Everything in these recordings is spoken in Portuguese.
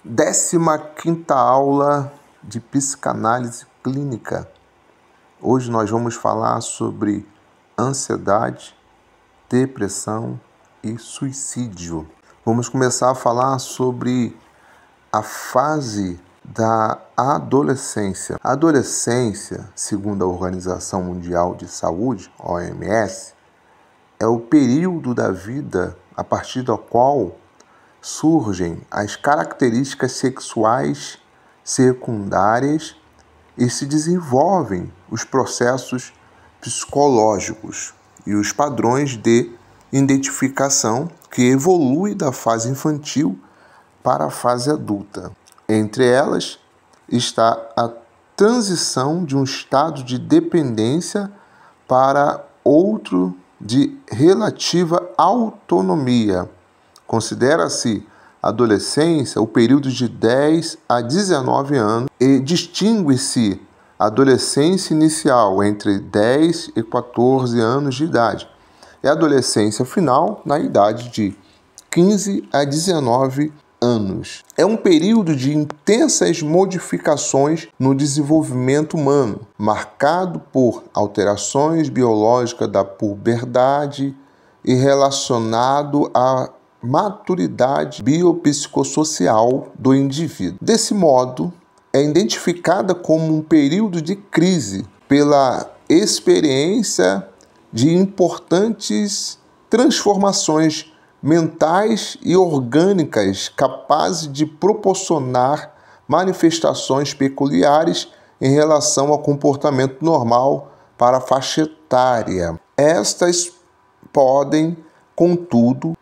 15ª aula de psicanálise clínica. Hoje nós vamos falar sobre ansiedade, depressão e suicídio. Vamos começar a falar sobre a fase da adolescência. A adolescência, segundo a Organização Mundial de Saúde, OMS, é o período da vida a partir do qual surgem as características sexuais secundárias e se desenvolvem os processos psicológicos e os padrões de identificação que evoluem da fase infantil para a fase adulta. Entre elas está a transição de um estado de dependência para outro de relativa autonomia. Considera-se a adolescência o período de 10 a 19 anos e distingue-se a adolescência inicial entre 10 e 14 anos de idade e a adolescência final na idade de 15 a 19 anos. É um período de intensas modificações no desenvolvimento humano, marcado por alterações biológicas da puberdade e relacionado à maturidade biopsicossocial do indivíduo. Desse modo, é identificada como um período de crise pela experiência de importantes transformações mentais e orgânicas capazes de proporcionar manifestações peculiares em relação ao comportamento normal para a faixa etária. Estas podem, contudo,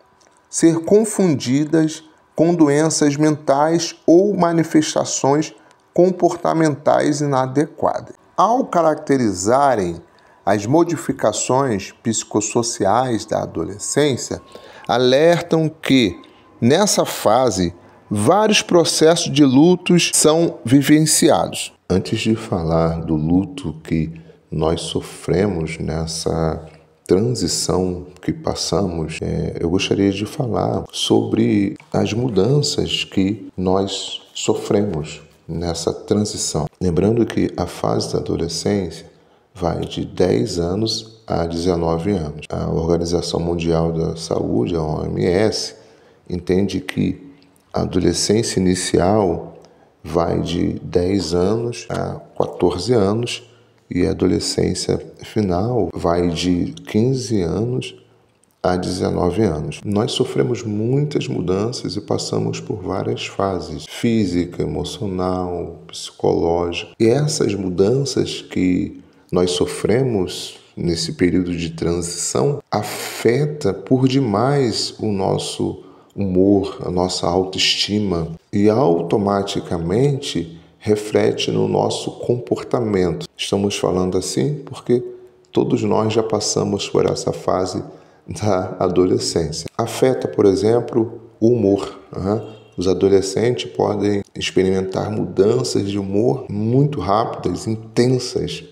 ser confundidas com doenças mentais ou manifestações comportamentais inadequadas. Ao caracterizarem as modificações psicossociais da adolescência, alertam que, nessa fase, vários processos de lutos são vivenciados. Antes de falar do luto que nós sofremos nessa transição que passamos, eu gostaria de falar sobre as mudanças que nós sofremos nessa transição. Lembrando que a fase da adolescência vai de 10 anos a 19 anos. A Organização Mundial da Saúde, a OMS, entende que a adolescência inicial vai de 10 anos a 14 anos e a adolescência final vai de 15 anos a 19 anos. Nós sofremos muitas mudanças e passamos por várias fases, física, emocional, psicológica. E essas mudanças que nós sofremos nesse período de transição afeta por demais o nosso humor, a nossa autoestima e automaticamente reflete no nosso comportamento. Estamos falando assim porque todos nós já passamos por essa fase da adolescência. Afeta, por exemplo, o humor. Os adolescentes podem experimentar mudanças de humor muito rápidas, intensas,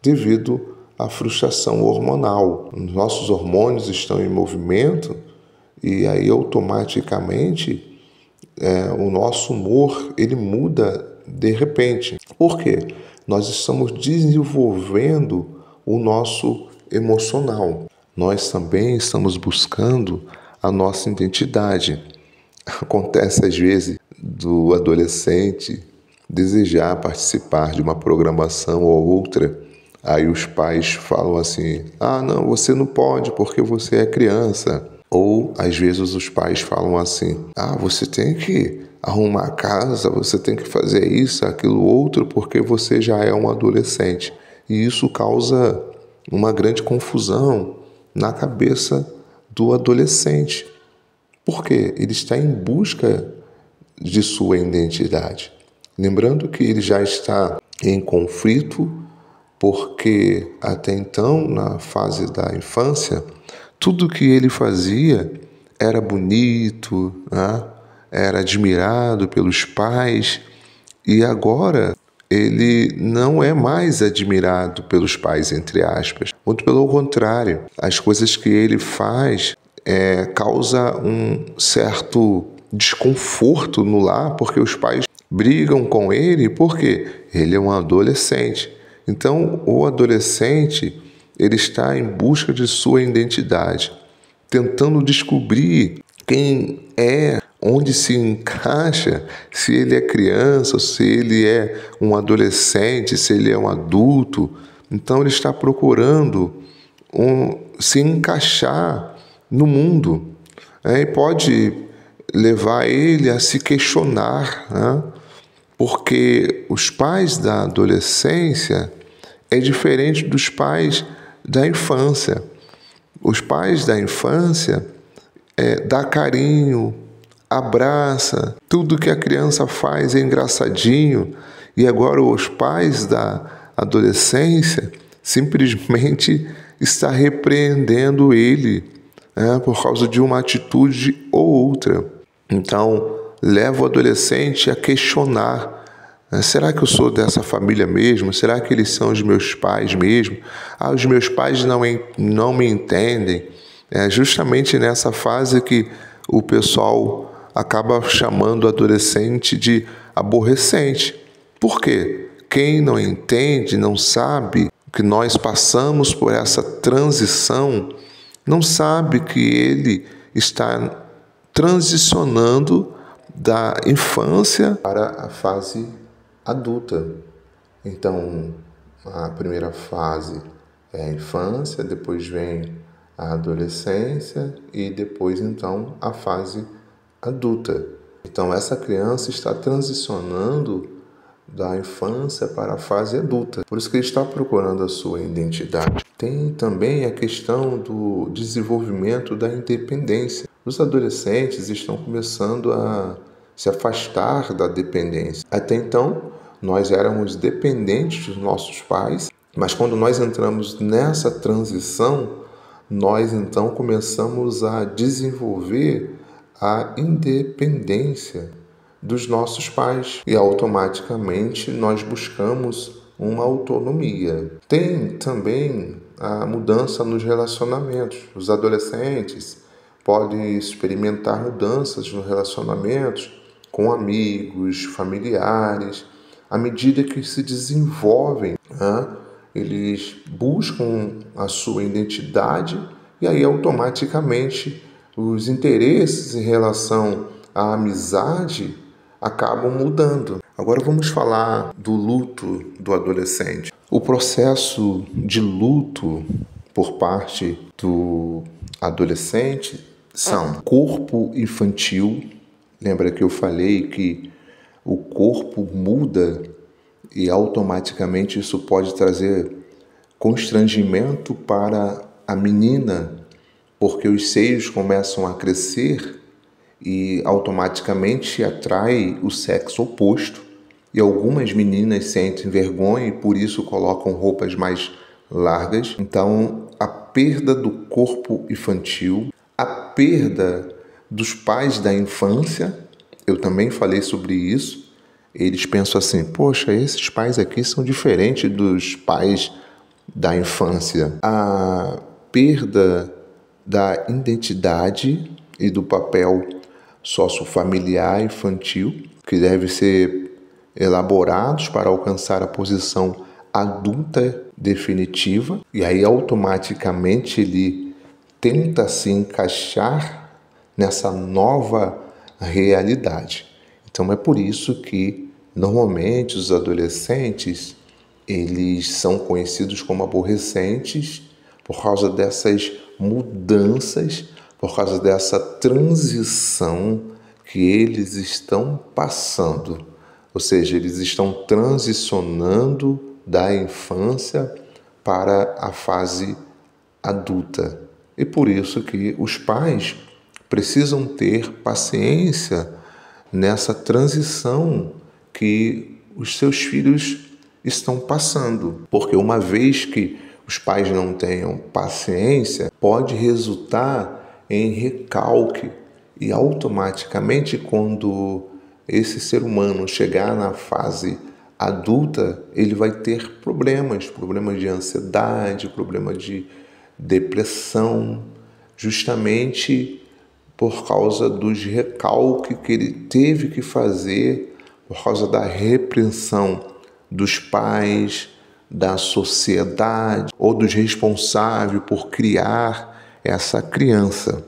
devido à frustração hormonal. Nossos hormônios estão em movimento e aí automaticamente o nosso humor ele muda de repente. Por quê? Nós estamos desenvolvendo o nosso emocional. Nós também estamos buscando a nossa identidade. Acontece às vezes do adolescente desejar participar de uma programação ou outra. Aí os pais falam assim, não, você não pode porque você é criança. Ou às vezes os pais falam assim, você tem que arrumar a casa, você tem que fazer isso, aquilo, outro, porque você já é um adolescente. E isso causa uma grande confusão na cabeça do adolescente. Por quê? Ele está em busca de sua identidade. Lembrando que ele já está em conflito, porque até então, na fase da infância, tudo que ele fazia era bonito, era admirado pelos pais, e agora ele não é mais admirado pelos pais, entre aspas. Muito pelo contrário, as coisas que ele faz causa um certo desconforto no lar, porque os pais brigam com ele, porque ele é um adolescente. Então, o adolescente, ele está em busca de sua identidade, tentando descobrir quem é, onde se encaixa, se ele é criança, se ele é um adolescente, se ele é um adulto. Então, ele está procurando se encaixar no mundo, né? E pode levar ele a se questionar, né? Porque os pais da adolescência é diferente dos pais da infância. Os pais da infância dá carinho, abraça, tudo que a criança faz é engraçadinho. E agora os pais da adolescência simplesmente está repreendendo ele, né, por causa de uma atitude ou outra. Então, leva o adolescente a questionar: será que eu sou dessa família mesmo? Será que eles são os meus pais mesmo? Os meus pais não me entendem. É justamente nessa fase que o pessoal acaba chamando o adolescente de aborrecente. Por quê? Quem não entende, não sabe que nós passamos por essa transição, não sabe que ele está transicionando da infância para a fase adulta. Então, a primeira fase é a infância, depois vem a adolescência e depois, então, a fase adulta. Então, essa criança está transicionando da infância para a fase adulta. Por isso que ele está procurando a sua identidade. Tem também a questão do desenvolvimento da independência. Os adolescentes estão começando a se afastar da dependência. Até então, nós éramos dependentes dos nossos pais, mas quando nós entramos nessa transição, nós então começamos a desenvolver a independência dos nossos pais e automaticamente nós buscamos uma autonomia. Tem também a mudança nos relacionamentos. Os adolescentes podem experimentar mudanças nos relacionamentos com amigos, familiares. À medida que se desenvolvem, né, eles buscam a sua identidade e aí automaticamente os interesses em relação à amizade acabam mudando. Agora vamos falar do luto do adolescente. O processo de luto por parte do adolescente são corpo infantil. Lembra que eu falei que o corpo muda e automaticamente isso pode trazer constrangimento para a menina, porque os seios começam a crescer e automaticamente atrai o sexo oposto. E algumas meninas sentem vergonha e por isso colocam roupas mais largas. Então, a perda do corpo infantil, a perda dos pais da infância, eu também falei sobre isso. Eles pensam assim: poxa, esses pais aqui são diferentes dos pais da infância. A perda da identidade e do papel sociofamiliar infantil, que deve ser elaborados para alcançar a posição adulta definitiva, e aí automaticamente ele tenta se encaixar nessa nova realidade. Então é por isso que normalmente os adolescentes eles são conhecidos como aborrecentes por causa dessas mudanças, por causa dessa transição que eles estão passando. Ou seja, eles estão transicionando da infância para a fase adulta. E por isso que os pais precisam ter paciência nessa transição que os seus filhos estão passando. Porque uma vez que os pais não tenham paciência, pode resultar em recalque. E automaticamente, quando esse ser humano chegar na fase adulta, ele vai ter problemas de ansiedade, problema de depressão, justamente por causa dos recalques que ele teve que fazer, por causa da repreensão dos pais, da sociedade ou dos responsáveis por criar essa criança.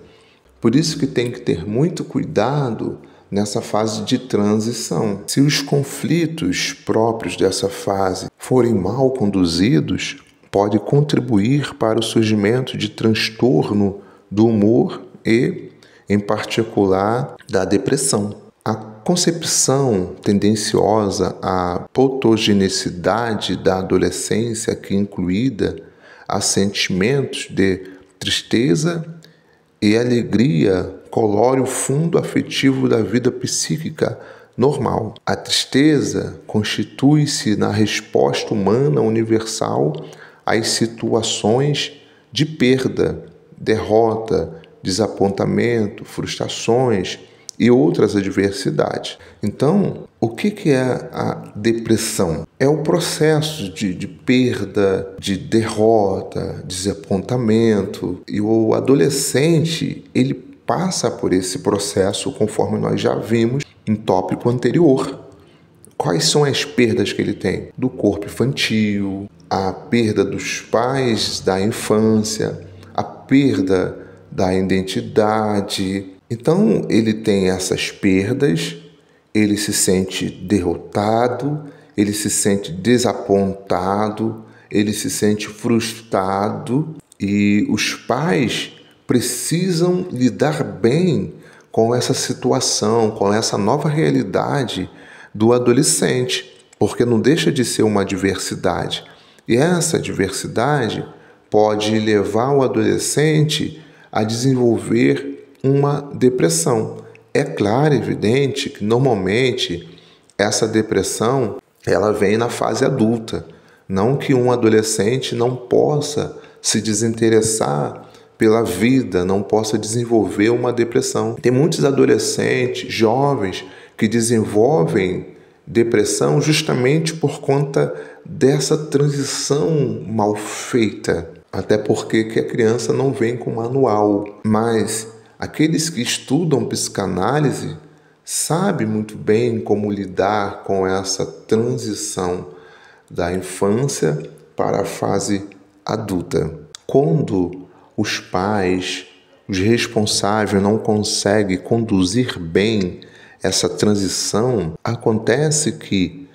Por isso que tem que ter muito cuidado nessa fase de transição. Se os conflitos próprios dessa fase forem mal conduzidos, pode contribuir para o surgimento de transtorno do humor e, em particular, da depressão. A concepção tendenciosa à patogenicidade da adolescência, que incluída a sentimentos de tristeza e alegria, colore o fundo afetivo da vida psíquica normal. A tristeza constitui-se na resposta humana universal às situações de perda, derrota, desapontamento, frustrações e outras adversidades. Então, o que é a depressão? É o processo de perda, de derrota, desapontamento. E o adolescente, ele passa por esse processo, conforme nós já vimos em tópico anterior. Quais são as perdas que ele tem? Do corpo infantil, a perda dos pais da infância, a perda da identidade. Então, ele tem essas perdas, ele se sente derrotado, ele se sente desapontado, ele se sente frustrado e os pais precisam lidar bem com essa situação, com essa nova realidade do adolescente, porque não deixa de ser uma adversidade. E essa adversidade pode levar o adolescente a desenvolver uma depressão. É claro e evidente que normalmente essa depressão ela vem na fase adulta. Não que um adolescente não possa se desinteressar pela vida, não possa desenvolver uma depressão. Tem muitos adolescentes, jovens, que desenvolvem depressão justamente por conta dessa transição mal feita. Até porque que a criança não vem com manual. Mas aqueles que estudam psicanálise sabem muito bem como lidar com essa transição da infância para a fase adulta. Quando os pais, os responsáveis não conseguem conduzir bem essa transição, acontece que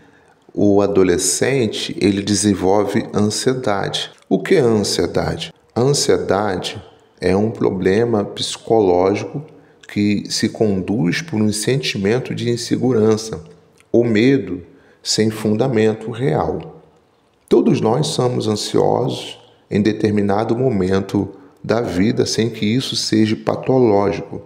o adolescente ele desenvolve ansiedade. O que é a ansiedade? A ansiedade é um problema psicológico que se conduz por um sentimento de insegurança ou medo sem fundamento real. Todos nós somos ansiosos em determinado momento da vida sem que isso seja patológico.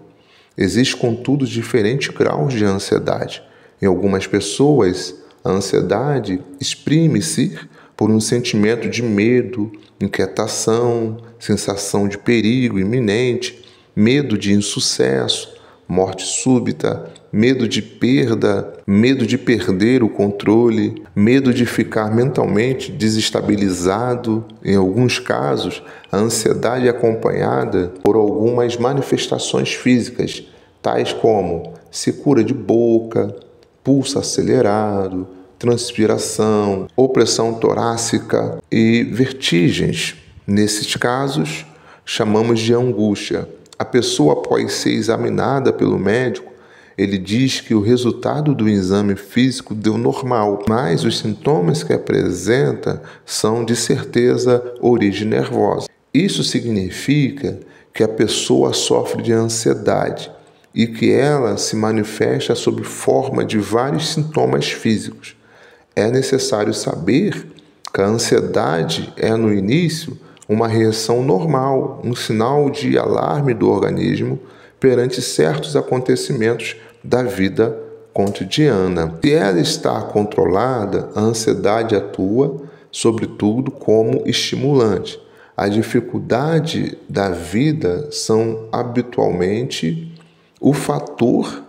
Existem, contudo, diferentes graus de ansiedade. Em algumas pessoas, a ansiedade exprime-se por um sentimento de medo, inquietação, sensação de perigo iminente, medo de insucesso, morte súbita, medo de perda, medo de perder o controle, medo de ficar mentalmente desestabilizado. Em alguns casos, a ansiedade é acompanhada por algumas manifestações físicas, tais como secura de boca, pulso acelerado, transpiração, opressão torácica e vertigens. Nesses casos, chamamos de angústia. A pessoa, após ser examinada pelo médico, ele diz que o resultado do exame físico deu normal, mas os sintomas que apresenta são de certeza origem nervosa. Isso significa que a pessoa sofre de ansiedade e que ela se manifesta sob forma de vários sintomas físicos. É necessário saber que a ansiedade é, no início, uma reação normal, um sinal de alarme do organismo perante certos acontecimentos da vida cotidiana. Se ela está controlada, a ansiedade atua, sobretudo, como estimulante. A dificuldade da vida são habitualmente o fator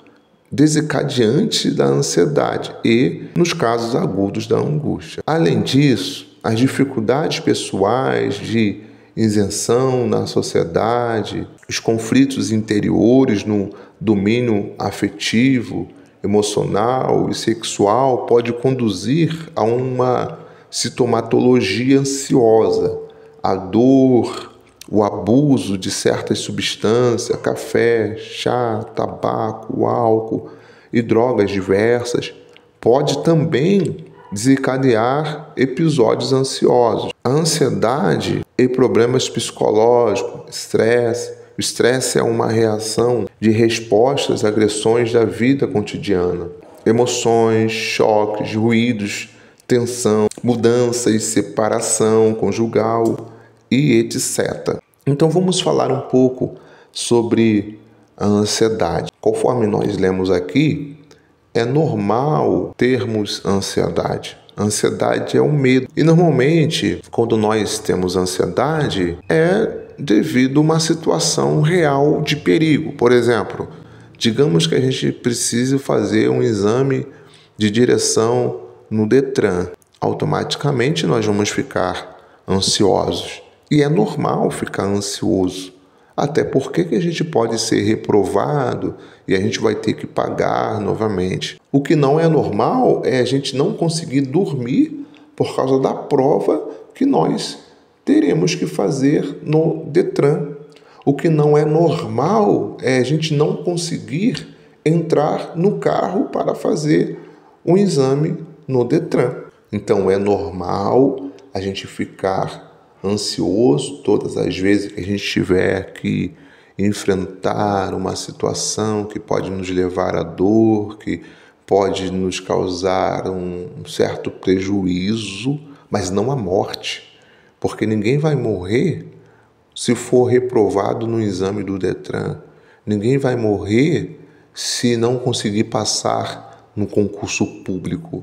desencadeante da ansiedade e, nos casos agudos, da angústia. Além disso, as dificuldades pessoais de isenção na sociedade, os conflitos interiores no domínio afetivo, emocional e sexual pode conduzir a uma sintomatologia ansiosa, a dor, o abuso de certas substâncias, café, chá, tabaco, álcool e drogas diversas, pode também desencadear episódios ansiosos. A ansiedade e problemas psicológicos, estresse. O estresse é uma reação de respostas a agressões da vida cotidiana. Emoções, choques, ruídos, tensão, mudanças, separação conjugal e etc. Então vamos falar um pouco sobre a ansiedade. Conforme nós lemos aqui, é normal termos ansiedade. Ansiedade é um medo. E normalmente, quando nós temos ansiedade, é devido a uma situação real de perigo. Por exemplo, digamos que a gente precise fazer um exame de direção no Detran. Automaticamente nós vamos ficar ansiosos. E é normal ficar ansioso. Até porque que a gente pode ser reprovado e a gente vai ter que pagar novamente. O que não é normal é a gente não conseguir dormir por causa da prova que nós teremos que fazer no Detran. O que não é normal é a gente não conseguir entrar no carro para fazer um exame no Detran. Então é normal a gente ficar ansioso todas as vezes que a gente tiver que enfrentar uma situação que pode nos levar à dor, que pode nos causar um certo prejuízo, mas não a morte. Porque ninguém vai morrer se for reprovado no exame do Detran. Ninguém vai morrer se não conseguir passar no concurso público.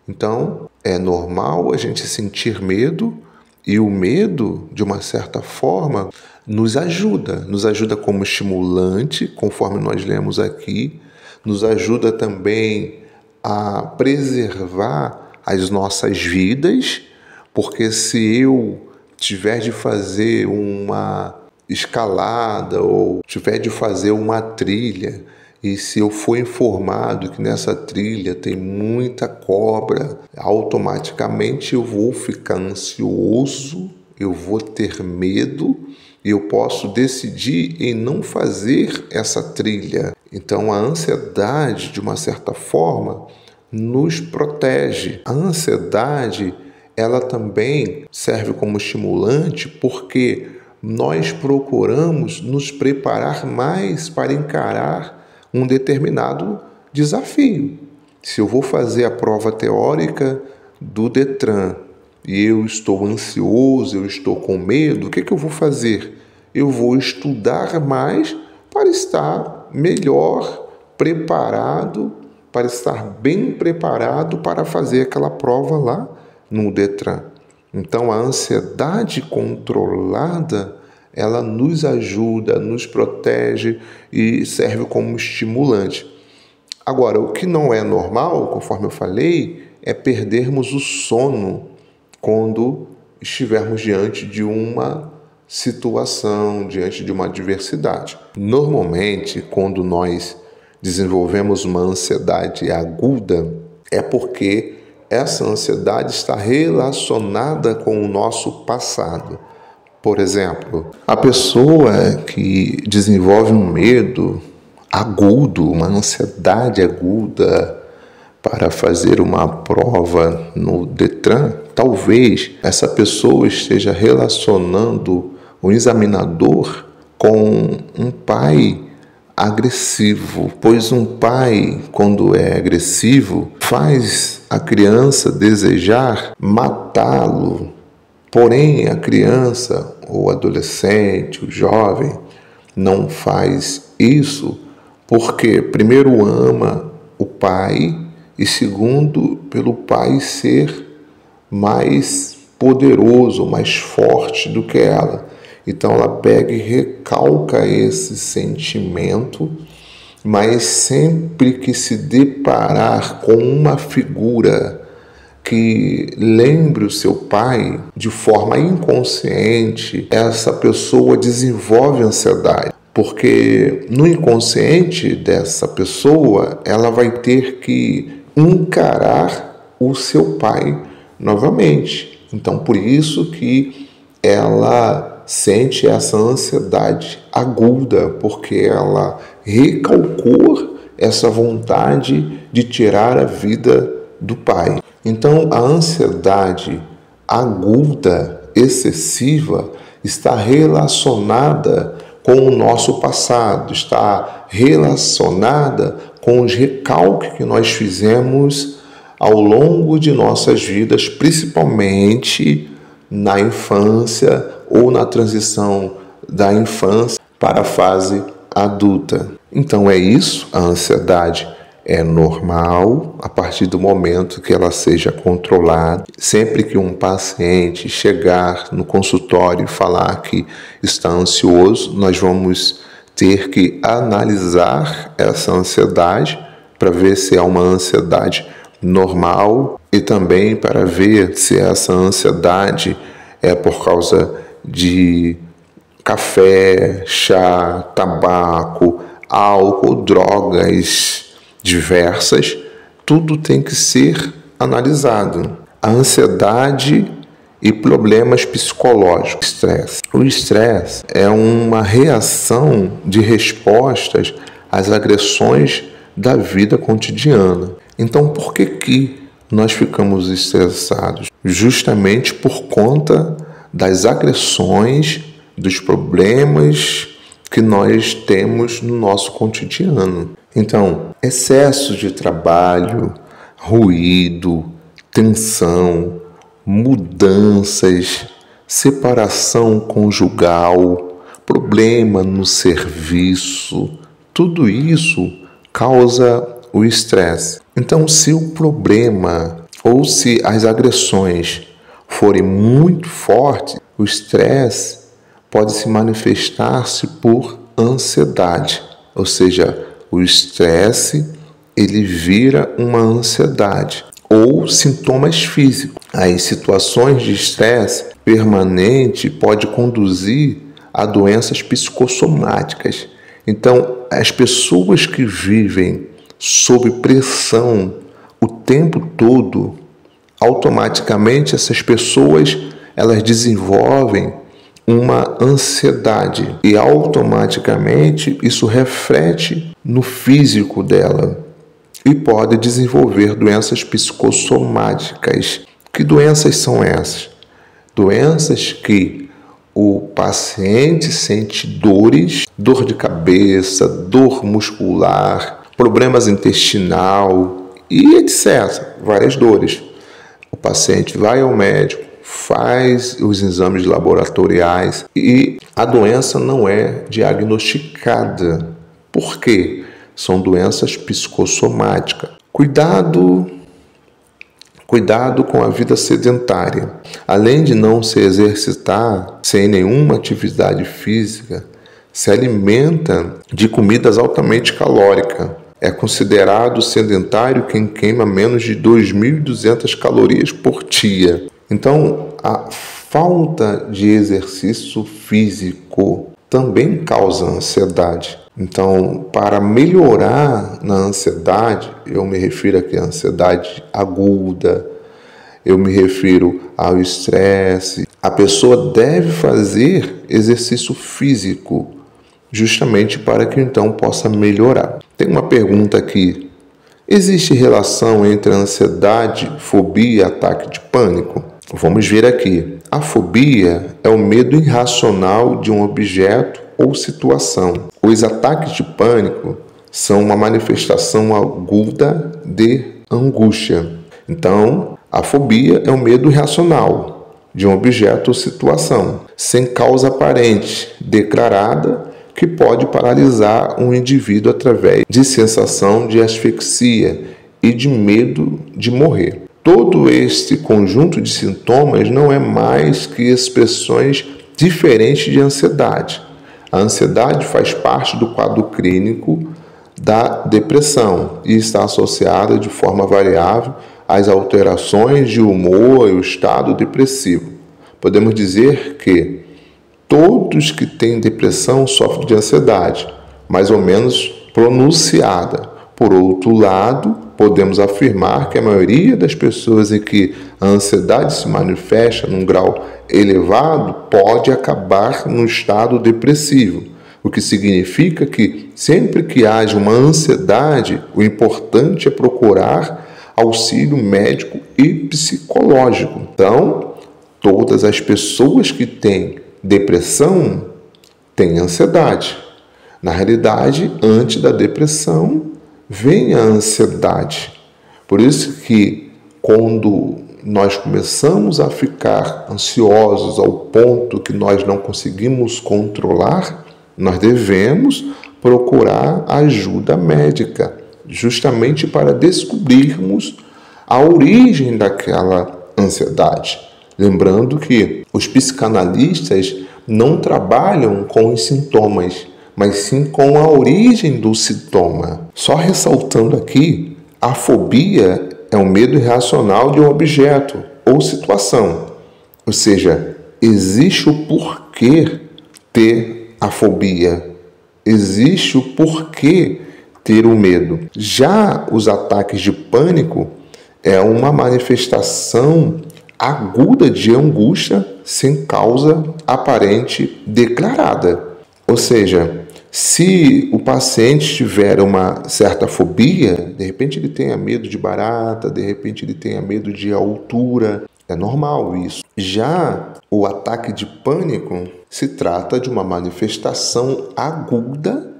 Então, é normal a gente sentir medo e o medo, de uma certa forma, nos ajuda como estimulante, conforme nós lemos aqui, nos ajuda também a preservar as nossas vidas, porque se eu tiver de fazer uma escalada ou tiver de fazer uma trilha, e se eu for informado que nessa trilha tem muita cobra, automaticamente eu vou ficar ansioso, eu vou ter medo e eu posso decidir em não fazer essa trilha. Então a ansiedade, de uma certa forma, nos protege. A ansiedade, ela também serve como estimulante porque nós procuramos nos preparar mais para encarar um determinado desafio. Se eu vou fazer a prova teórica do Detran e eu estou ansioso, eu estou com medo, o que eu vou fazer? Eu vou estudar mais para estar melhor preparado, para estar bem preparado para fazer aquela prova lá no Detran. Então, a ansiedade controlada, ela nos ajuda, nos protege e serve como estimulante. Agora, o que não é normal, conforme eu falei, é perdermos o sono quando estivermos diante de uma situação, diante de uma adversidade. Normalmente, quando nós desenvolvemos uma ansiedade aguda, é porque essa ansiedade está relacionada com o nosso passado. Por exemplo, a pessoa que desenvolve um medo agudo, uma ansiedade aguda para fazer uma prova no Detran, talvez essa pessoa esteja relacionando o examinador com um pai agressivo, pois um pai, quando é agressivo, faz a criança desejar matá-lo. Porém, a criança, ou adolescente, o jovem, não faz isso porque, primeiro, ama o pai e, segundo, pelo pai ser mais poderoso, mais forte do que ela. Então, ela pega e recalca esse sentimento, mas sempre que se deparar com uma figura que lembre o seu pai, de forma inconsciente, essa pessoa desenvolve ansiedade. porque no inconsciente dessa pessoa, ela vai ter que encarar o seu pai novamente. Então, por isso que ela sente essa ansiedade aguda, porque ela recalcou essa vontade de tirar a vida do pai. Então, a ansiedade aguda, excessiva, está relacionada com o nosso passado, está relacionada com os recalques que nós fizemos ao longo de nossas vidas, principalmente na infância ou na transição da infância para a fase adulta. Então é isso, a ansiedade é normal a partir do momento que ela seja controlada. Sempre que um paciente chegar no consultório e falar que está ansioso, nós vamos ter que analisar essa ansiedade para ver se é uma ansiedade normal e também para ver se essa ansiedade é por causa de café, chá, tabaco, álcool, drogas diversas. Tudo tem que ser analisado. A ansiedade e problemas psicológicos. Estresse. O estresse é uma reação de respostas às agressões da vida cotidiana. Então, por que nós ficamos estressados? Justamente por conta das agressões, dos problemas que nós temos no nosso cotidiano. Então, excesso de trabalho, ruído, tensão, mudanças, separação conjugal, problema no serviço, tudo isso causa o estresse. Então, se o problema ou se as agressões forem muito fortes, o estresse pode se manifestar-se por ansiedade, ou seja, o estresse ele vira uma ansiedade ou sintomas físicos. As situações de estresse permanente pode conduzir a doenças psicossomáticas. Então, as pessoas que vivem sob pressão o tempo todo, automaticamente essas pessoas elas desenvolvem uma ansiedade e automaticamente isso reflete no físico dela e pode desenvolver doenças psicossomáticas. Que doenças são essas? Doenças que o paciente sente dores, dor de cabeça, dor muscular, problemas intestinal e etc. Várias dores. O paciente vai ao médico, faz os exames laboratoriais e a doença não é diagnosticada. Por quê? São doenças psicossomáticas. Cuidado com a vida sedentária. Além de não se exercitar sem nenhuma atividade física, se alimenta de comidas altamente calóricas. É considerado sedentário quem queima menos de 2.200 calorias por dia. Então, a falta de exercício físico também causa ansiedade. Então, para melhorar na ansiedade, eu me refiro aqui à ansiedade aguda, eu me refiro ao estresse. A pessoa deve fazer exercício físico, justamente para que então possa melhorar. Tem uma pergunta aqui. Existe relação entre a ansiedade, fobia e ataque de pânico? Vamos ver aqui. A fobia é o medo irracional de um objeto ou situação. Os ataques de pânico são uma manifestação aguda de angústia. Então, a fobia é o medo irracional de um objeto ou situação, sem causa aparente, declarada, que pode paralisar um indivíduo através de sensação de asfixia e de medo de morrer. Todo este conjunto de sintomas não é mais que expressões diferentes de ansiedade. A ansiedade faz parte do quadro clínico da depressão e está associada de forma variável às alterações de humor e o estado depressivo. Podemos dizer que Todos que têm depressão sofrem de ansiedade, mais ou menos pronunciada. Por outro lado, podemos afirmar que a maioria das pessoas em que a ansiedade se manifesta num grau elevado pode acabar num estado depressivo, o que significa que sempre que haja uma ansiedade, o importante é procurar auxílio médico e psicológico. Então, todas as pessoas que têm depressão têm ansiedade. Na realidade, antes da depressão, vem a ansiedade. Por isso que quando nós começamos a ficar ansiosos ao ponto que nós não conseguimos controlar, nós devemos procurar ajuda médica, justamente para descobrirmos a origem daquela ansiedade. Lembrando que os psicanalistas não trabalham com os sintomas, mas sim com a origem do sintoma. Só ressaltando aqui, a fobia é o medo irracional de um objeto ou situação. Ou seja, existe o porquê ter a fobia, existe o porquê ter o medo. Já os ataques de pânico é uma manifestação aguda de angústia sem causa aparente declarada. Ou seja, se o paciente tiver uma certa fobia, de repente ele tenha medo de barata, de repente ele tenha medo de altura, é normal isso. Já o ataque de pânico se trata de uma manifestação aguda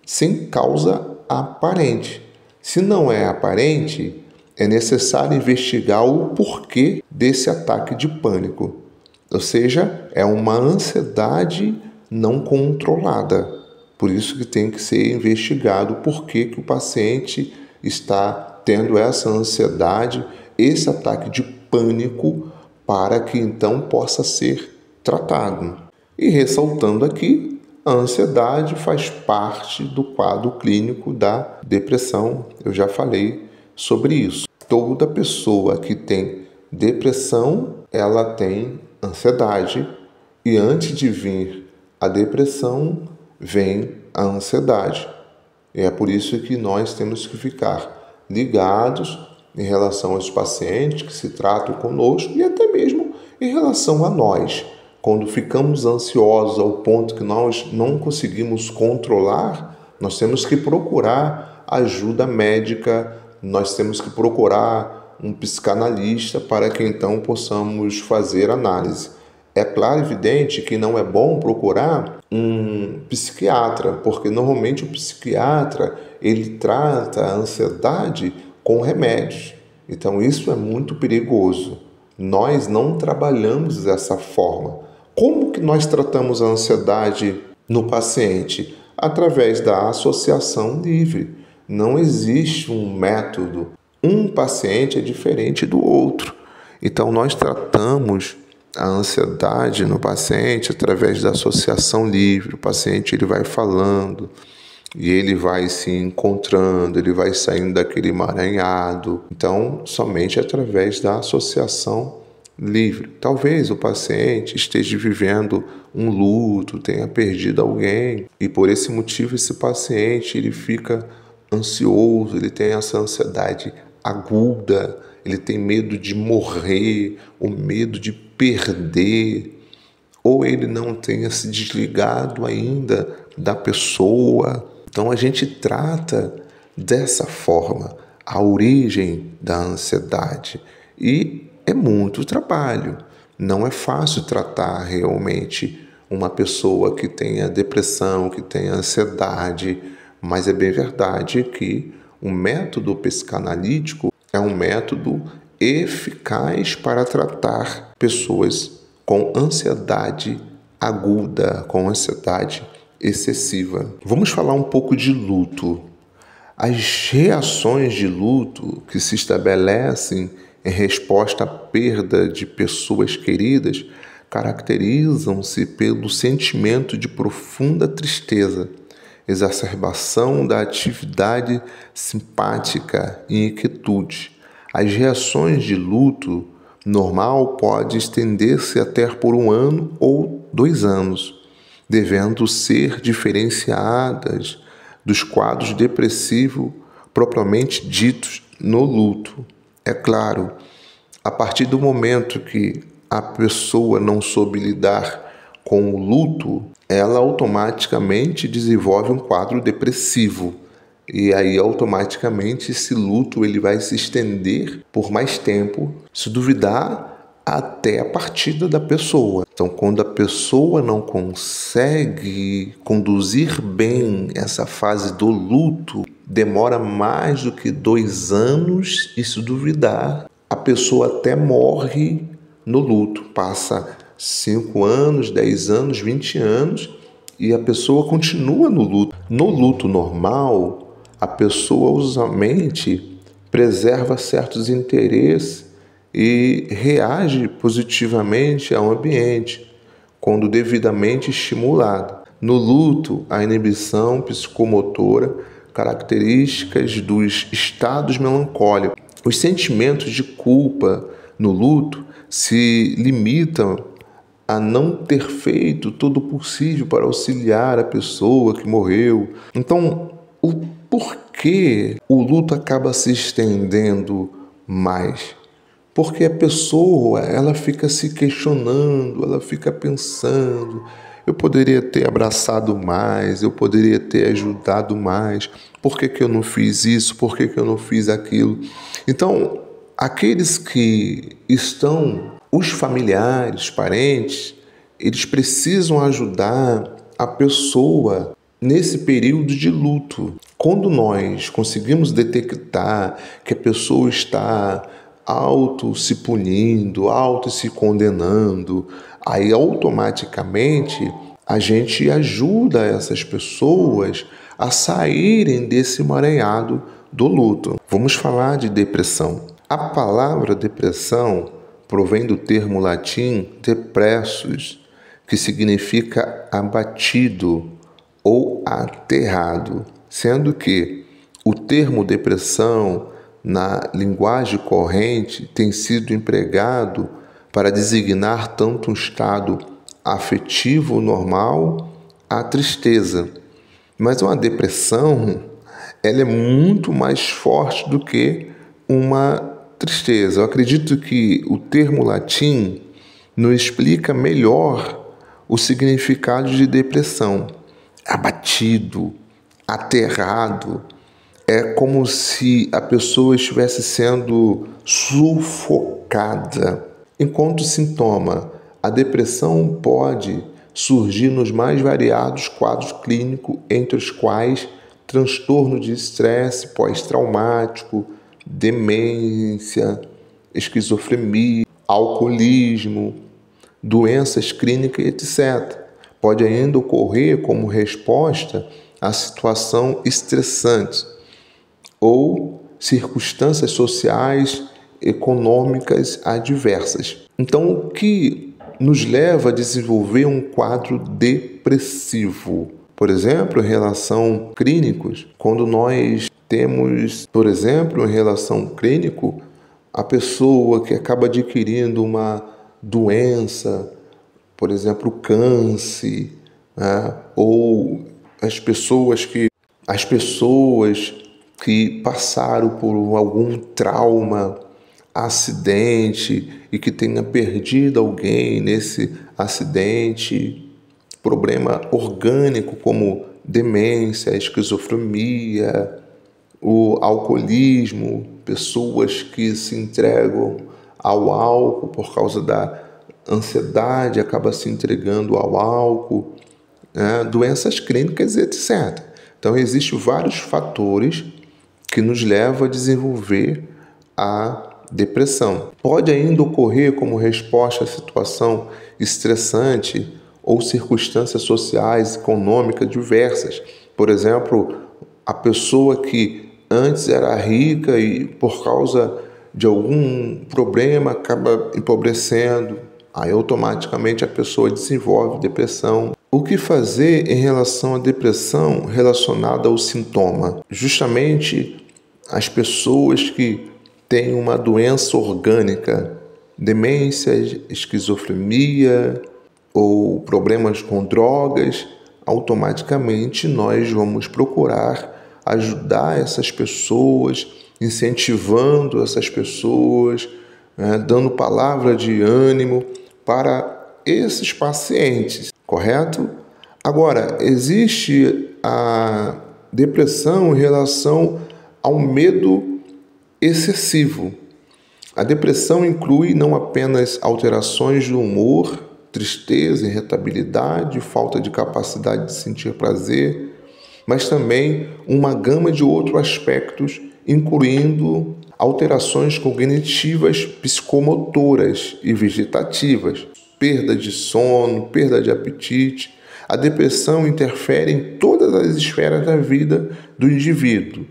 sem causa aparente. Se não é aparente, é necessário investigar o porquê desse ataque de pânico. Ou seja, é uma ansiedade não controlada. Por isso que tem que ser investigado o porquê que o paciente está tendo essa ansiedade, esse ataque de pânico, para que então possa ser tratado. E ressaltando aqui, a ansiedade faz parte do quadro clínico da depressão. Eu já falei sobre isso. Toda pessoa que tem depressão, ela tem ansiedade. E antes de vir a depressão, vem a ansiedade. E é por isso que nós temos que ficar ligados em relação aos pacientes que se tratam conosco e até mesmo em relação a nós. Quando ficamos ansiosos ao ponto que nós não conseguimos controlar, nós temos que procurar ajuda médica, nós temos que procurar um psicanalista para que então possamos fazer análise. É claro, evidente que não é bom procurar um psiquiatra, porque normalmente o psiquiatra ele trata a ansiedade com remédios. Então isso é muito perigoso. Nós não trabalhamos dessa forma. Como que nós tratamos a ansiedade no paciente? Através da associação livre. Não existe um método. Um paciente é diferente do outro. Então nós tratamos a ansiedade no paciente através da associação livre. O paciente ele vai falando e ele vai se encontrando, ele vai saindo daquele emaranhado. Então, somente através da associação livre. Talvez o paciente esteja vivendo um luto, tenha perdido alguém e por esse motivo esse paciente ele fica ansioso, ele tem essa ansiedade aguda, ele tem medo de morrer, o medo de perder, ou ele não tenha se desligado ainda da pessoa. Então a gente trata dessa forma a origem da ansiedade e é muito trabalho. Não é fácil tratar realmente uma pessoa que tenha depressão, que tenha ansiedade, mas é bem verdade que o método psicanalítico é um método eficaz para tratar pessoas com ansiedade aguda, com ansiedade excessiva. Vamos falar um pouco de luto. As reações de luto que se estabelecem em resposta à perda de pessoas queridas caracterizam-se pelo sentimento de profunda tristeza, exacerbação da atividade simpática e inquietude. As reações de luto normal podem estender-se até por 1 ano ou 2 anos. devendo ser diferenciadas dos quadros depressivos propriamente ditos no luto. É claro, a partir do momento que a pessoa não soube lidar com o luto, ela automaticamente desenvolve um quadro depressivo. E aí, automaticamente, esse luto ele vai se estender por mais tempo, se duvidar, até a partida da pessoa. Então, quando a pessoa não consegue conduzir bem essa fase do luto, demora mais do que 2 anos e, se duvidar, a pessoa até morre no luto. Passa 5 anos, 10 anos, 20 anos e a pessoa continua no luto. No luto normal, a pessoa usualmente preserva certos interesses e reage positivamente ao ambiente, quando devidamente estimulado. No luto, a inibição psicomotora, características dos estados melancólicos. Os sentimentos de culpa no luto se limitam a não ter feito todo o possível para auxiliar a pessoa que morreu. Então, o porquê o luto acaba se estendendo mais? Porque a pessoa, ela fica se questionando, ela fica pensando, eu poderia ter abraçado mais, eu poderia ter ajudado mais, por que eu não fiz isso, por que eu não fiz aquilo? Então, aqueles que estão, os familiares, parentes, eles precisam ajudar a pessoa nesse período de luto. Quando nós conseguimos detectar que a pessoa está se punindo, se condenando, aí automaticamente a gente ajuda essas pessoas a saírem desse emaranhado do luto. Vamos falar de depressão. A palavra depressão provém do termo latim depressus, que significa abatido ou aterrado, sendo que o termo depressão na linguagem corrente tem sido empregado para designar tanto um estado afetivo normal à tristeza. Mas uma depressão, ela é muito mais forte do que uma tristeza. Eu acredito que o termo latim nos explica melhor o significado de depressão. Abatido, aterrado, é como se a pessoa estivesse sendo sufocada. Enquanto sintoma, a depressão pode surgir nos mais variados quadros clínicos, entre os quais transtorno de estresse pós-traumático, demência, esquizofrenia, alcoolismo, doenças clínicas, etc. Pode ainda ocorrer como resposta à situação estressante ou circunstâncias sociais, econômicas adversas. Então, o que nos leva a desenvolver um quadro depressivo? Por exemplo, em relação clínicos, quando nós temos, por exemplo, em relação clínico, a pessoa que acaba adquirindo uma doença, por exemplo, câncer, né? Ou as pessoas que passaram por algum trauma, acidente e que tenha perdido alguém nesse acidente, problema orgânico como demência, esquizofrenia, o alcoolismo, pessoas que se entregam ao álcool por causa da ansiedade, acaba se entregando ao álcool, né? Doenças clínicas, etc. Então, existem vários fatores que nos levam a desenvolver a depressão. Pode ainda ocorrer como resposta à situação estressante ou circunstâncias sociais, econômicas diversas. Por exemplo, a pessoa que antes era rica e por causa de algum problema acaba empobrecendo, aí automaticamente a pessoa desenvolve depressão. O que fazer em relação à depressão relacionada ao sintoma? Justamente as pessoas que têm uma doença orgânica, demência, esquizofrenia, ou problemas com drogas, automaticamente nós vamos procurar ajudar essas pessoas, incentivando essas pessoas, dando palavra de ânimo para esses pacientes, correto? Agora, existe a depressão em relação ao medo excessivo. A depressão inclui não apenas alterações do humor, tristeza, irritabilidade, falta de capacidade de sentir prazer, mas também uma gama de outros aspectos, incluindo alterações cognitivas, psicomotoras e vegetativas, perda de sono, perda de apetite. A depressão interfere em todas as esferas da vida do indivíduo,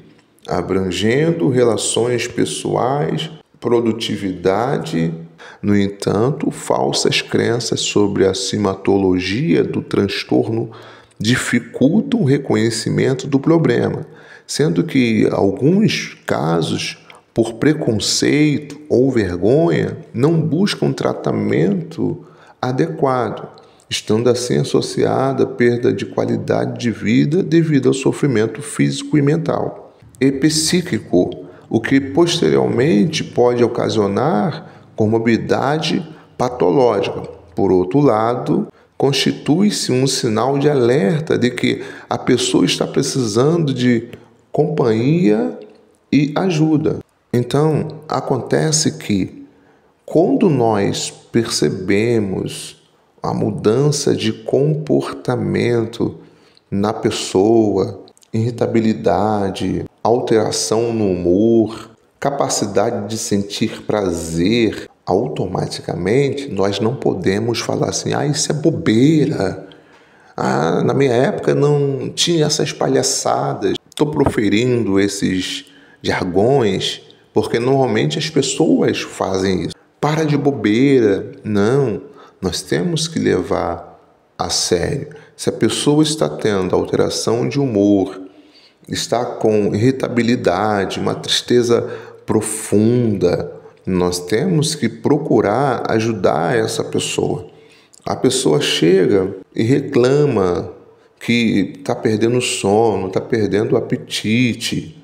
abrangendo relações pessoais, produtividade. No entanto, falsas crenças sobre a simatologia do transtorno dificultam o reconhecimento do problema, sendo que alguns casos, por preconceito ou vergonha, não buscam tratamento adequado, estando assim associada à perda de qualidade de vida devido ao sofrimento físico e mental e psíquico, o que posteriormente pode ocasionar comorbidade patológica. Por outro lado, constitui-se um sinal de alerta de que a pessoa está precisando de companhia e ajuda. Então, acontece que quando nós percebemos a mudança de comportamento na pessoa, irritabilidade, alteração no humor, capacidade de sentir prazer, automaticamente nós não podemos falar assim, isso é bobeira, na minha época não tinha essas palhaçadas. Estou proferindo esses jargões porque normalmente as pessoas fazem isso. Para de bobeira. Não, nós temos que levar a sério. Se a pessoa está tendo alteração de humor, está com irritabilidade, uma tristeza profunda, nós temos que procurar ajudar essa pessoa. A pessoa chega e reclama que está perdendo sono, está perdendo o apetite,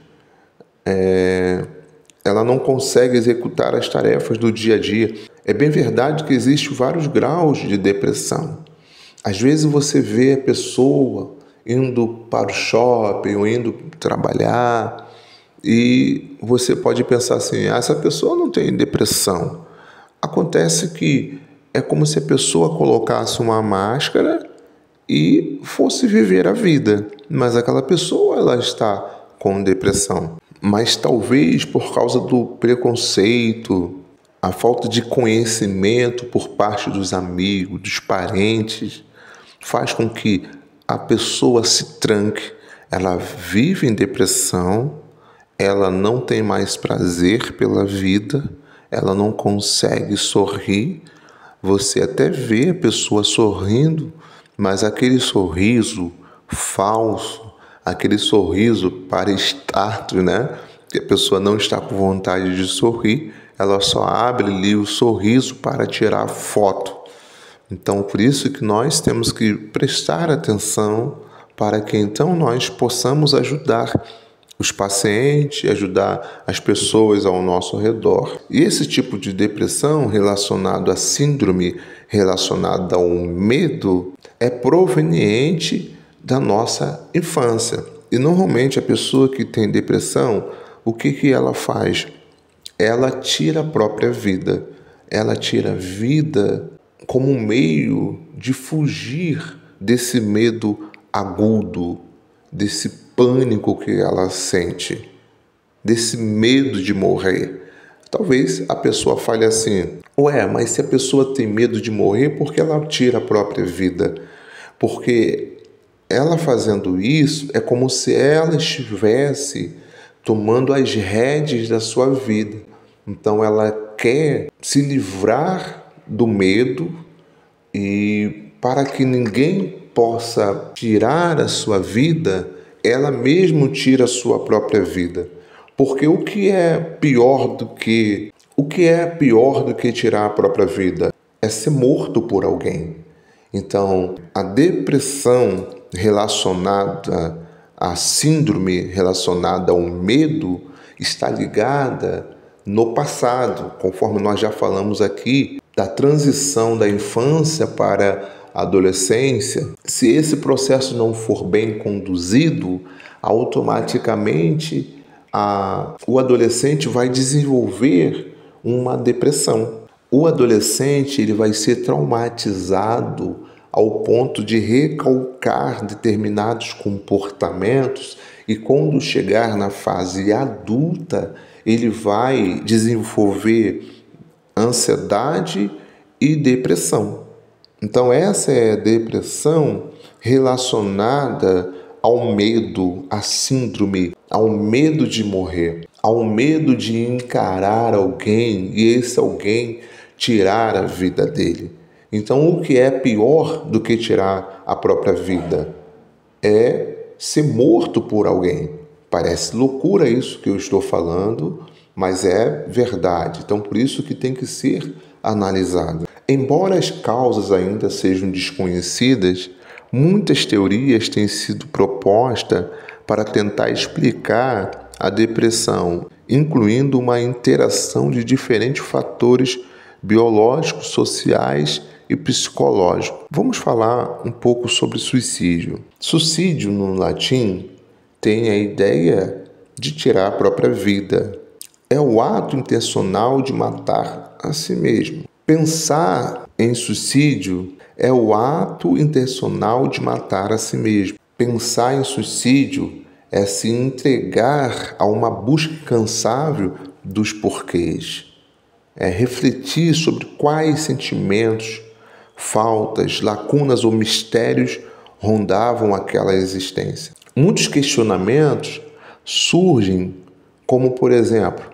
ela não consegue executar as tarefas do dia a dia. É bem verdade que existem vários graus de depressão. Às vezes você vê a pessoa indo para o shopping ou indo trabalhar e você pode pensar assim, essa pessoa não tem depressão. Acontece que é como se a pessoa colocasse uma máscara e fosse viver a vida, mas aquela pessoa ela está com depressão. Mas talvez por causa do preconceito, a falta de conhecimento por parte dos amigos, dos parentes, faz com que a pessoa se tranque, ela vive em depressão, ela não tem mais prazer pela vida, ela não consegue sorrir. Você até vê a pessoa sorrindo, mas aquele sorriso falso, aquele sorriso para status, que a pessoa não está com vontade de sorrir, ela só abre ali o sorriso para tirar foto. Então, por isso que nós temos que prestar atenção para que então nós possamos ajudar os pacientes, ajudar as pessoas ao nosso redor. E esse tipo de depressão relacionado à síndrome, relacionada ao medo, é proveniente da nossa infância. E normalmente a pessoa que tem depressão, o que ela faz? Ela tira a própria vida. Ela tira a vida como um meio de fugir desse medo agudo, desse pânico que ela sente, desse medo de morrer. Talvez a pessoa fale assim, mas se a pessoa tem medo de morrer, por que ela tira a própria vida? Porque ela fazendo isso é como se ela estivesse tomando as rédeas da sua vida. Então ela quer se livrar do medo e para que ninguém possa tirar a sua vida, ela mesma tira a sua própria vida. Porque o que é pior do que tirar a própria vida? É ser morto por alguém. Então, a depressão relacionada à síndrome relacionada ao medo está ligada no passado, conforme nós já falamos aqui, da transição da infância para a adolescência. Se esse processo não for bem conduzido, automaticamente o adolescente vai desenvolver uma depressão. O adolescente ele vai ser traumatizado ao ponto de recalcar determinados comportamentos e quando chegar na fase adulta, ele vai desenvolver ansiedade e depressão. Então essa é a depressão relacionada ao medo, à síndrome, ao medo de morrer, ao medo de encarar alguém e esse alguém tirar a vida dele. Então, o que é pior do que tirar a própria vida? É ser morto por alguém. Parece loucura isso que eu estou falando, mas é verdade. Então, por isso que tem que ser analisado. Embora as causas ainda sejam desconhecidas, muitas teorias têm sido propostas para tentar explicar a depressão, incluindo uma interação de diferentes fatores biológicos, sociais e psicológicos. Vamos falar um pouco sobre suicídio. Suicídio, no latim, tem a ideia de tirar a própria vida. É o ato intencional de matar a si mesmo. Pensar em suicídio é o ato intencional de matar a si mesmo. Pensar em suicídio é se entregar a uma busca incansável dos porquês. É refletir sobre quais sentimentos, faltas, lacunas ou mistérios rondavam aquela existência. Muitos questionamentos surgem, como por exemplo,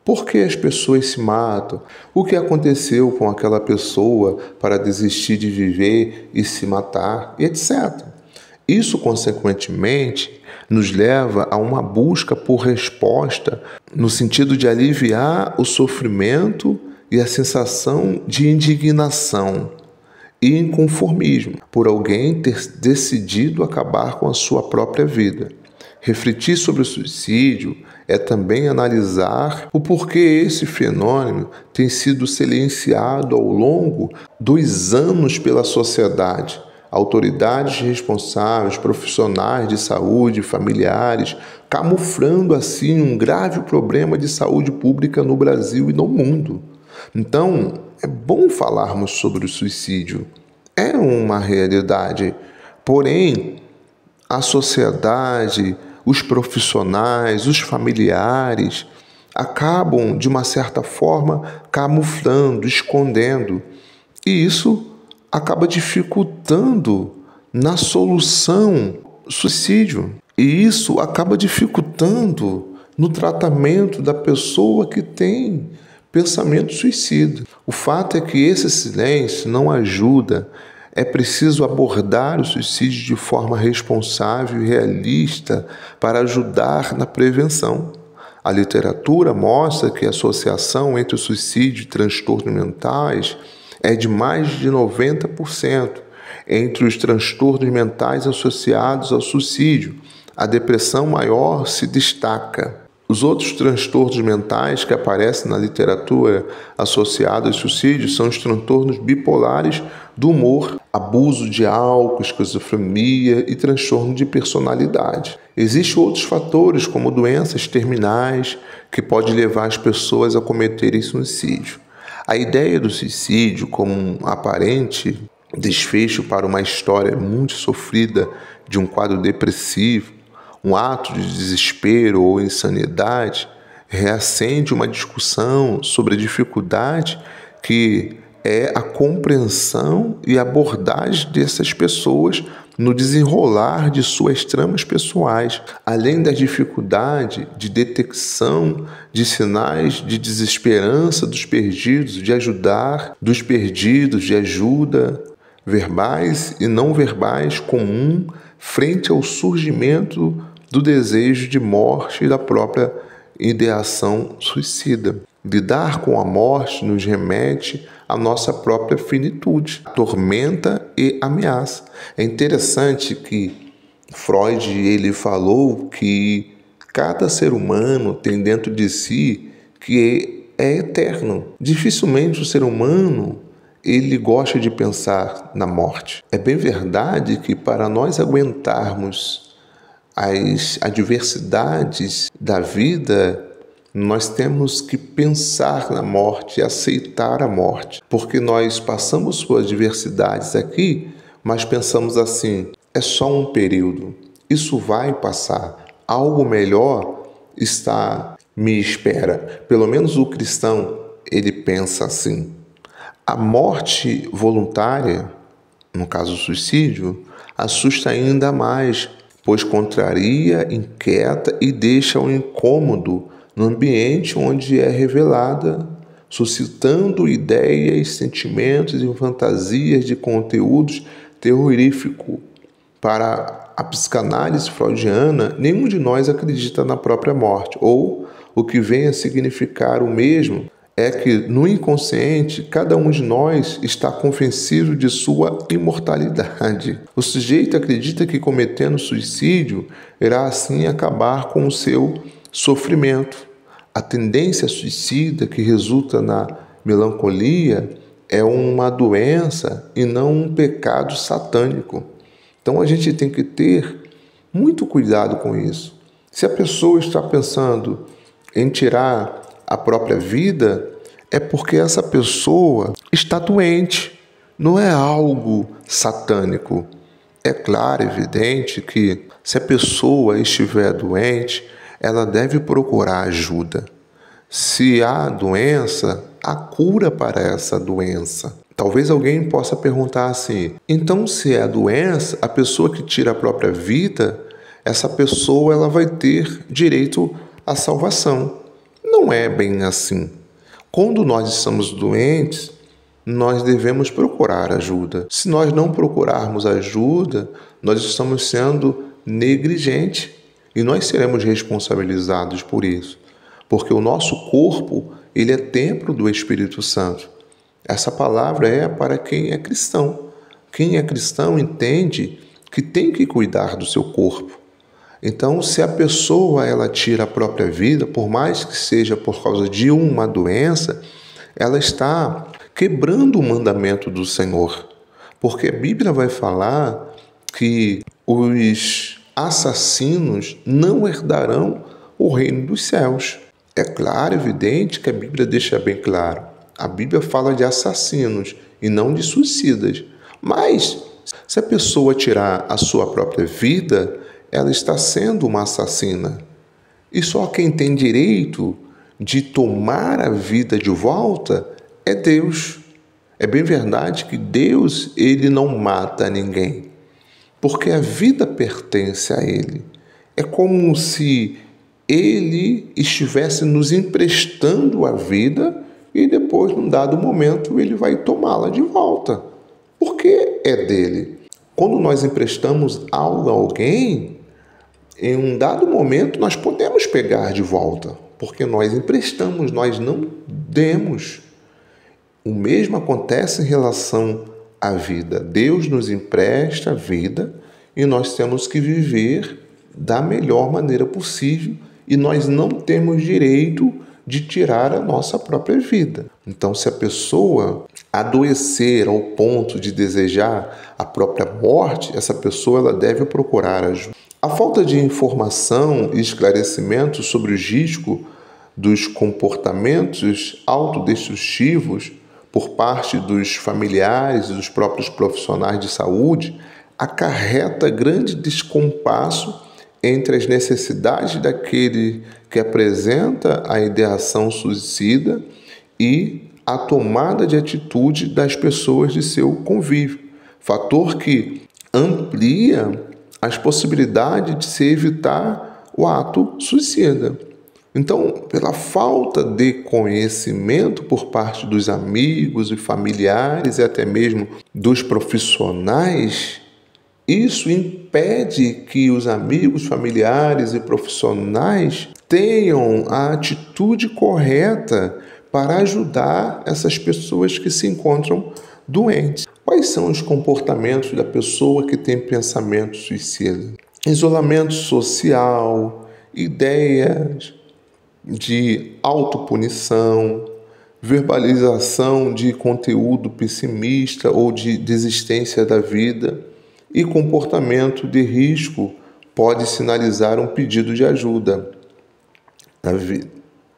por que as pessoas se matam? O que aconteceu com aquela pessoa para desistir de viver e se matar, etc. Isso, consequentemente, nos leva a uma busca por resposta no sentido de aliviar o sofrimento e a sensação de indignação e inconformismo por alguém ter decidido acabar com a sua própria vida. Refletir sobre o suicídio é também analisar o porquê esse fenômeno tem sido silenciado ao longo dos anos pela sociedade. Autoridades responsáveis, profissionais de saúde, familiares, camuflando assim um grave problema de saúde pública no Brasil e no mundo. Então, é bom falarmos sobre o suicídio. É uma realidade. Porém, a sociedade, os profissionais, os familiares acabam, de uma certa forma, camuflando, escondendo. E isso acaba dificultando na solução do suicídio. E isso acaba dificultando no tratamento da pessoa que tem pensamento suicida. O fato é que esse silêncio não ajuda. É preciso abordar o suicídio de forma responsável e realista para ajudar na prevenção. A literatura mostra que a associação entre o suicídio e transtornos mentais é de mais de 90%. Entre os transtornos mentais associados ao suicídio, a depressão maior se destaca. Os outros transtornos mentais que aparecem na literatura associados ao suicídio são os transtornos bipolares do humor, abuso de álcool, esquizofrenia e transtorno de personalidade. Existem outros fatores, como doenças terminais, que podem levar as pessoas a cometerem suicídio. A ideia do suicídio como um aparente desfecho para uma história muito sofrida de um quadro depressivo, um ato de desespero ou insanidade, reacende uma discussão sobre a dificuldade que é a compreensão e abordagem dessas pessoas no desenrolar de suas tramas pessoais, além da dificuldade de detecção de sinais de desesperança dos perdidos, de ajudar, dos perdidos, de ajuda, verbais e não verbais comum frente ao surgimento do desejo de morte e da própria ideação suicida. Lidar com a morte nos remete à nossa própria finitude, tormenta e ameaça. É interessante que Freud ele falou que cada ser humano tem dentro de si que é eterno. Dificilmente o ser humano ele gosta de pensar na morte. É bem verdade que para nós aguentarmos as adversidades da vida, nós temos que pensar na morte e aceitar a morte, porque nós passamos por adversidades aqui, mas pensamos assim, é só um período, isso vai passar, algo melhor me espera. Pelo menos o cristão, ele pensa assim. A morte voluntária, no caso o suicídio, assusta ainda mais, pois contraria, inquieta e deixa um incômodo no ambiente onde é revelada, suscitando ideias, sentimentos e fantasias de conteúdos terroríficos. Para a psicanálise freudiana, nenhum de nós acredita na própria morte, ou o que vem a significar o mesmo é que no inconsciente cada um de nós está convencido de sua imortalidade. O sujeito acredita que cometendo suicídio irá assim acabar com o seu sofrimento. A tendência suicida que resulta na melancolia é uma doença e não um pecado satânico. Então a gente tem que ter muito cuidado com isso. Se a pessoa está pensando em tirar a própria vida, é porque essa pessoa está doente, não é algo satânico. É claro, evidente que se a pessoa estiver doente, ela deve procurar ajuda. Se há doença, há cura para essa doença. Talvez alguém possa perguntar assim, então se é a doença, a pessoa que tira a própria vida, essa pessoa ela vai ter direito à salvação. Não é bem assim. Quando nós estamos doentes, nós devemos procurar ajuda. Se nós não procurarmos ajuda, nós estamos sendo negligentes e nós seremos responsabilizados por isso. Porque o nosso corpo, ele é templo do Espírito Santo. Essa palavra é para quem é cristão. Quem é cristão entende que tem que cuidar do seu corpo. Então, se a pessoa ela tira a própria vida, por mais que seja por causa de uma doença, ela está quebrando o mandamento do Senhor. Porque a Bíblia vai falar que os assassinos não herdarão o reino dos céus. É claro, evidente que a Bíblia deixa bem claro. A Bíblia fala de assassinos e não de suicidas. Mas, se a pessoa tirar a sua própria vida, ela está sendo uma assassina. E só quem tem direito de tomar a vida de volta é Deus. É bem verdade que Deus, ele não mata ninguém, porque a vida pertence a Ele. É como se Ele estivesse nos emprestando a vida e depois, num dado momento, Ele vai tomá-la de volta, porque é dele. Quando nós emprestamos algo a alguém, em um dado momento nós podemos pegar de volta, porque nós emprestamos, nós não demos. O mesmo acontece em relação à vida. Deus nos empresta a vida e nós temos que viver da melhor maneira possível e nós não temos direito de tirar a nossa própria vida. Então, se a pessoa adoecer ao ponto de desejar a própria morte, essa pessoa ela deve procurar ajuda. A falta de informação e esclarecimento sobre os riscos dos comportamentos autodestrutivos por parte dos familiares e dos próprios profissionais de saúde acarreta grande descompasso entre as necessidades daquele que apresenta a ideação suicida e a tomada de atitude das pessoas de seu convívio, fator que amplia as possibilidades de se evitar o ato suicida. Então, pela falta de conhecimento por parte dos amigos e familiares e até mesmo dos profissionais, isso impede que os amigos, familiares e profissionais tenham a atitude correta para ajudar essas pessoas que se encontram doentes. Quais são os comportamentos da pessoa que tem pensamento suicida? Isolamento social, ideias de autopunição, verbalização de conteúdo pessimista ou de desistência da vida e comportamento de risco pode sinalizar um pedido de ajuda da vida,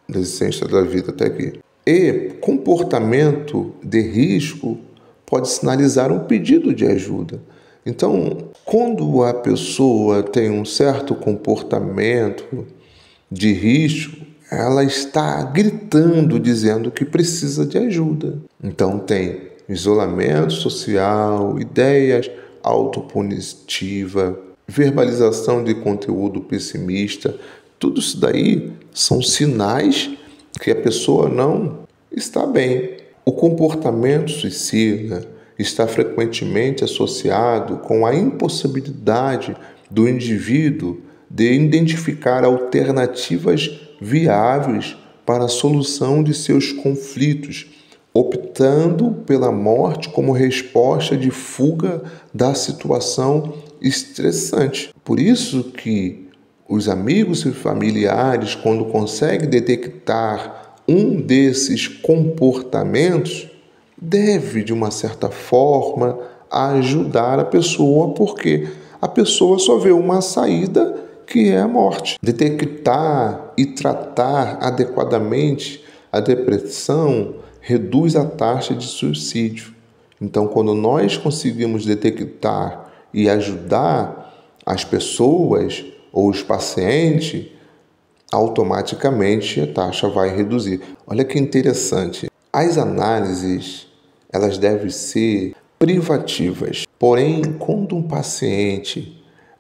desistência da vida até aqui. E comportamento de risco pode sinalizar um pedido de ajuda. Então, quando a pessoa tem um certo comportamento de risco, ela está gritando, dizendo que precisa de ajuda. Então tem isolamento social, ideias autopunitivas, verbalização de conteúdo pessimista. Tudo isso daí são sinais que a pessoa não está bem. O comportamento suicida está frequentemente associado com a impossibilidade do indivíduo de identificar alternativas viáveis para a solução de seus conflitos, optando pela morte como resposta de fuga da situação estressante. Por isso que os amigos e familiares, quando conseguem detectar um desses comportamentos, deve, de uma certa forma, ajudar a pessoa, porque a pessoa só vê uma saída, que é a morte. Detectar e tratar adequadamente a depressão reduz a taxa de suicídio. Então, quando nós conseguimos detectar e ajudar as pessoas ou os pacientes, automaticamente a taxa vai reduzir. Olha que interessante. As análises, elas devem ser privativas. Porém, quando um paciente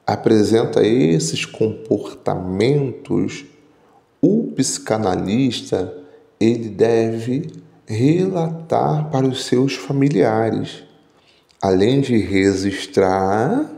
apresenta esses comportamentos, o psicanalista ele deve relatar para os seus familiares. Além de registrar,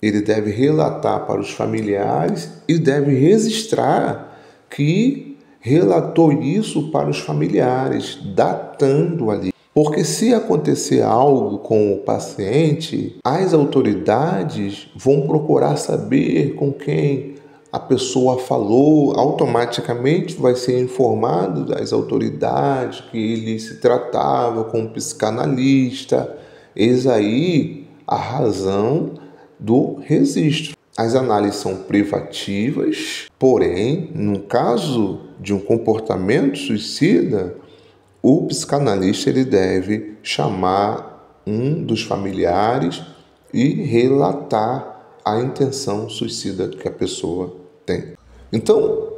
ele deve relatar para os familiares e deve registrar que relatou isso para os familiares, datando ali. Porque se acontecer algo com o paciente, as autoridades vão procurar saber com quem a pessoa falou, automaticamente vai ser informado das autoridades que ele se tratava com um psicanalista. Eis aí a razão do registro. As análises são privativas, porém, no caso de um comportamento suicida, o psicanalista ele deve chamar um dos familiares e relatar a intenção suicida que a pessoa tem. Então,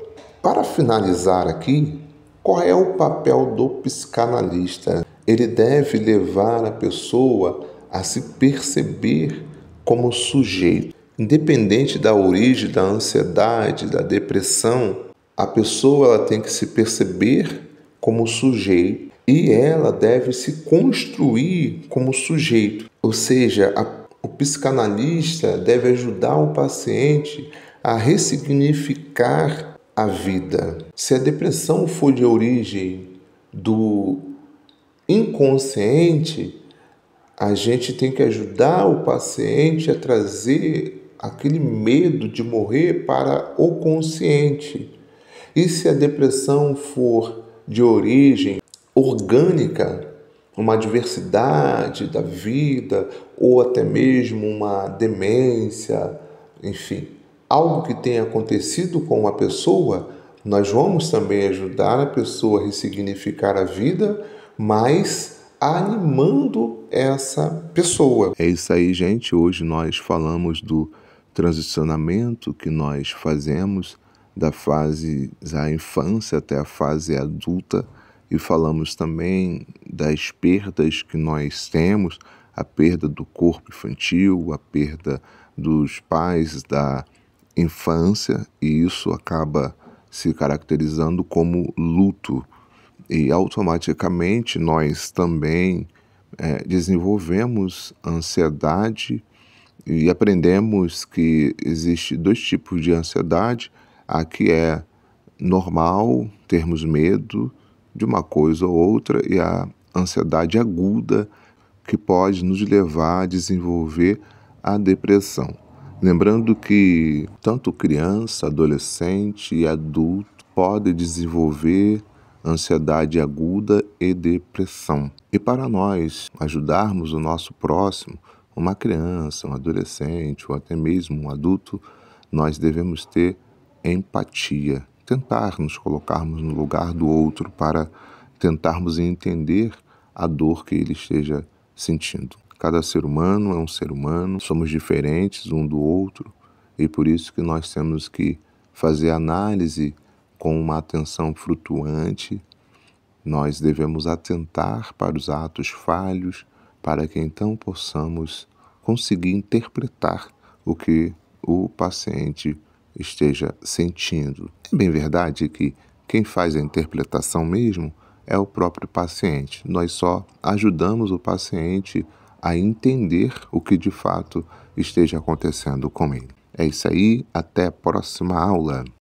para finalizar aqui, qual é o papel do psicanalista? Ele deve levar a pessoa a se perceber como sujeito. Independente da origem da ansiedade, da depressão, a pessoa ela tem que se perceber como sujeito e ela deve se construir como sujeito. Ou seja, o psicanalista deve ajudar o paciente a ressignificar a vida. Se a depressão for de origem do inconsciente, a gente tem que ajudar o paciente a trazer aquele medo de morrer para o consciente. E se a depressão for de origem orgânica, uma adversidade da vida ou até mesmo uma demência, enfim, algo que tenha acontecido com a pessoa, nós vamos também ajudar a pessoa a ressignificar a vida, mas animando essa pessoa. É isso aí, gente. Hoje nós falamos do transicionamento que nós fazemos da fase da infância até a fase adulta e falamos também das perdas que nós temos, a perda do corpo infantil, a perda dos pais da infância, e isso acaba se caracterizando como luto. E automaticamente nós também desenvolvemos ansiedade e aprendemos que existe 2 tipos de ansiedade. A que é normal, termos medo de uma coisa ou outra e a ansiedade aguda que pode nos levar a desenvolver a depressão. Lembrando que tanto criança, adolescente e adulto podem desenvolver ansiedade aguda e depressão. E para nós ajudarmos o nosso próximo, uma criança, um adolescente ou até mesmo um adulto, nós devemos ter empatia, tentar nos colocarmos no lugar do outro para tentarmos entender a dor que ele esteja sentindo. Cada ser humano é um ser humano, somos diferentes um do outro e por isso que nós temos que fazer análise com uma atenção flutuante. Nós devemos atentar para os atos falhos para que então possamos conseguir interpretar o que o paciente esteja sentindo. É bem verdade que quem faz a interpretação mesmo é o próprio paciente. Nós só ajudamos o paciente a entender o que de fato esteja acontecendo com ele. É isso aí, até a próxima aula.